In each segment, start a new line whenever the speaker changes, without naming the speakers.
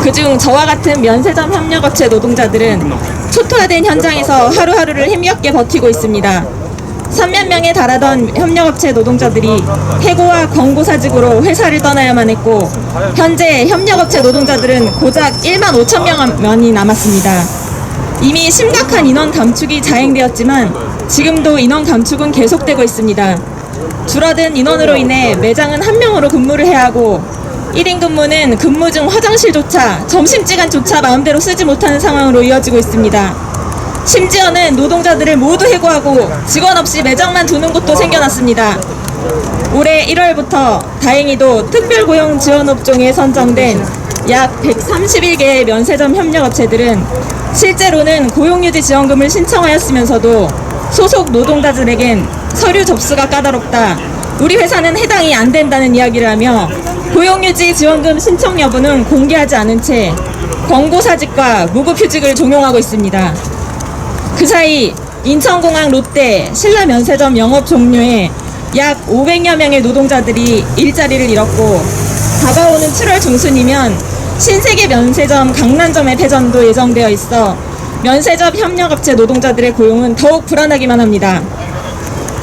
그중 저와 같은 면세점 협력업체 노동자들은 초토화된 현장에서 하루하루를 힘겹게 버티고 있습니다. 3만 명에 달하던 협력업체 노동자들이 해고와 권고사직으로 회사를 떠나야만 했고, 현재 협력업체 노동자들은 고작 1만 5천 명이 남았습니다. 이미 심각한 인원 감축이 자행되었지만 지금도 인원 감축은 계속되고 있습니다. 줄어든 인원으로 인해 매장은 한 명으로 근무를 해야 하고, 1인 근무는 근무 중 화장실조차 점심시간조차 마음대로 쓰지 못하는 상황으로 이어지고 있습니다. 심지어는 노동자들을 모두 해고하고 직원 없이 매장만 두는 곳도 생겨났습니다. 올해 1월부터 다행히도 특별고용지원업종에 선정된 약 131개의 면세점 협력업체들은 실제로는 고용유지지원금을 신청하였으면서도 소속 노동자들에겐 서류 접수가 까다롭다, 우리 회사는 해당이 안 된다는 이야기를 하며 고용유지지원금 신청 여부는 공개하지 않은 채 권고사직과 무급휴직을 종용하고 있습니다. 그 사이 인천공항 롯데 신라면세점 영업 종료에 약 500여 명의 노동자들이 일자리를 잃었고, 다가오는 7월 중순이면 신세계 면세점 강남점의 폐점도 예정되어 있어 면세점 협력업체 노동자들의 고용은 더욱 불안하기만 합니다.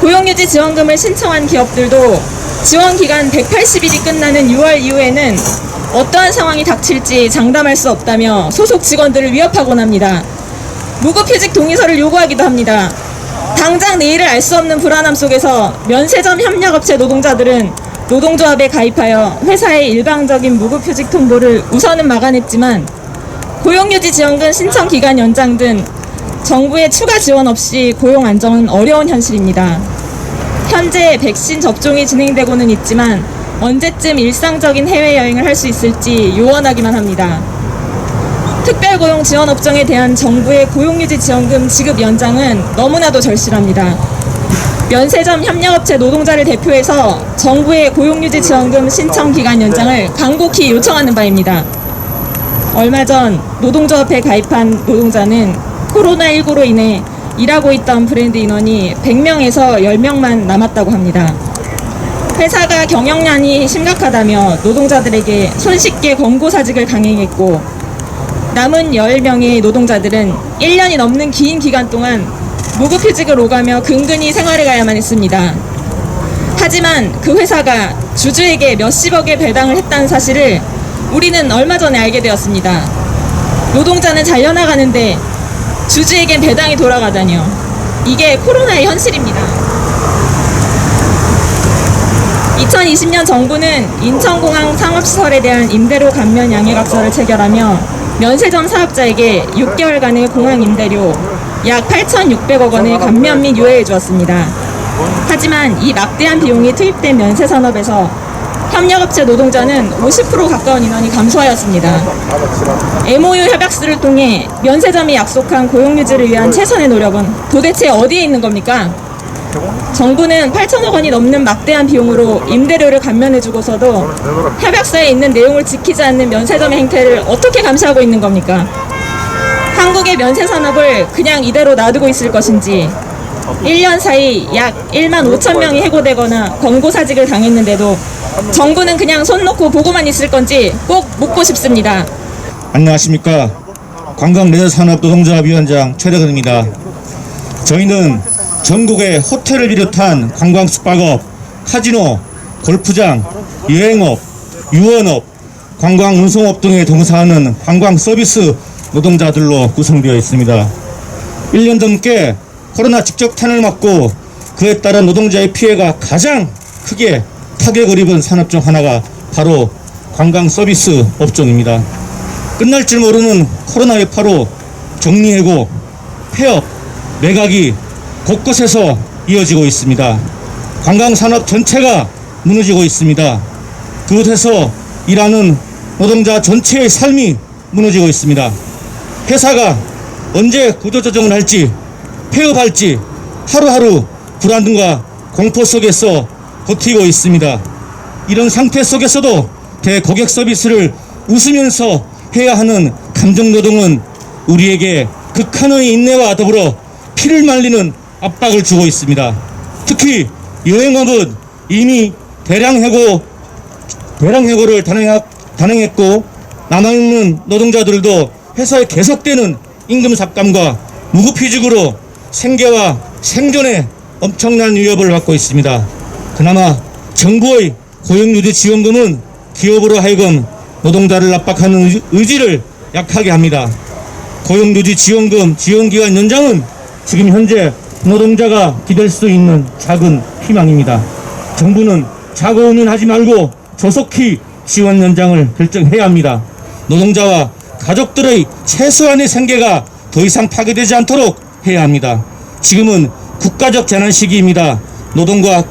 고용유지 지원금을 신청한 기업들도 지원기간 180일이 끝나는 6월 이후에는 어떠한 상황이 닥칠지 장담할 수 없다며 소속 직원들을 위협하곤 합니다. 무급휴직 동의서를 요구하기도 합니다. 당장 내일을 알 수 없는 불안함 속에서 면세점 협력업체 노동자들은 노동조합에 가입하여 회사의 일방적인 무급휴직 통보를 우선은 막아냈지만 고용유지지원금 신청 기간 연장 등 정부의 추가 지원 없이 고용 안정은 어려운 현실입니다. 현재 백신 접종이 진행되고는 있지만 언제쯤 일상적인 해외여행을 할 수 있을지 요원하기만 합니다. 특별고용지원업종에 대한 정부의 고용유지지원금 지급 연장은 너무나도 절실합니다. 면세점 협력업체 노동자를 대표해서 정부의 고용유지지원금 신청 기간 연장을 간곡히 요청하는 바입니다. 얼마 전 노동조합에 가입한 노동자는 코로나19로 인해 일하고 있던 브랜드 인원이 100명에서 10명만 남았다고 합니다. 회사가 경영난이 심각하다며 노동자들에게 손쉽게 권고사직을 강행했고, 남은 10명의 노동자들은 1년이 넘는 긴 기간 동안 무급휴직을 오가며 근근히 생활해가야만 했습니다. 하지만 그 회사가 주주에게 몇십억의 배당을 했다는 사실을 우리는 얼마 전에 알게 되었습니다. 노동자는 잘려나가는데 주주에겐 배당이 돌아가다니요. 이게 코로나의 현실입니다. 2020년 정부는 인천공항 상업시설에 대한 임대료 감면 양해각서를 체결하며 면세점 사업자에게 6개월간의 공항 임대료 약 8,600억 원을 감면 및 유예해 주었습니다. 하지만 이 막대한 비용이 투입된 면세산업에서 협력업체 노동자는 50% 가까운 인원이 감소하였습니다. MOU 협약서를 통해 면세점이 약속한 고용유지를 위한 최선의 노력은 도대체 어디에 있는 겁니까? 정부는 8천억 원이 넘는 막대한 비용으로 임대료를 감면해주고서도 협약서에 있는 내용을 지키지 않는 면세점의 행태를 어떻게 감시하고 있는 겁니까? 한국의 면세산업을 그냥 이대로 놔두고 있을 것인지, 1년 사이 약 1만 5천 명이 해고되거나 권고사직을 당했는데도 정부는 그냥 손 놓고 보고만 있을 건지 꼭 묻고 싶습니다.
안녕하십니까. 관광레저산업노동조합위원장 최대근입니다. 저희는 전국의 호텔을 비롯한 관광 숙박업, 카지노, 골프장, 여행업, 유언업, 관광 운송업 등에 종사하는 관광 서비스 노동자들로 구성되어 있습니다. 1년 넘게 코로나 직접탄을 맞고 그에 따른 노동자의 피해가 가장 크게 타격을 입은 산업 중 하나가 바로 관광 서비스 업종입니다. 끝날 줄 모르는 코로나 여파로 정리해고, 폐업, 매각이 곳곳에서 이어지고 있습니다. 관광산업 전체가 무너지고 있습니다. 그곳에서 일하는 노동자 전체의 삶이 무너지고 있습니다. 회사가 언제 구조조정을 할지, 폐업할지 하루하루 불안과 공포 속에서 버티고 있습니다. 이런 상태 속에서도 대고객 서비스를 웃으면서 해야 하는 감정노동은 우리에게 극한의 인내와 더불어 피를 말리는 압박을 주고 있습니다. 특히 여행업은 이미 대량 해고를 단행했고 남아있는 노동자들도 회사에 계속되는 임금 삭감과 무급휴직으로 생계와 생존에 엄청난 위협을 받고 있습니다. 그나마 정부의 고용유지 지원금은 기업으로 하여금 노동자를 압박하는 의지를 약하게 합니다. 고용유지 지원금 지원기간 연장은 지금 현재 노동자가 기댈 수 있는 작은 희망입니다. 정부는 자고운운하지 말고 조속히 지원 연장을 결정해야 합니다. 노동자와 가족들의 최소한의 생계가 더 이상 파괴되지 않도록 해야 합니다. 지금은 국가적 재난 시기입니다. 노동과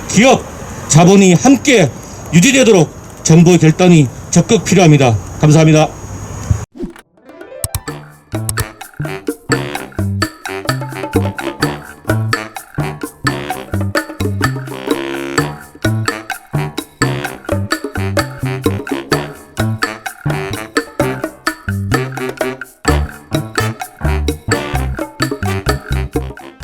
기업, 자본이 함께 유지되도록 정부의 결단이 적극 필요합니다. 감사합니다.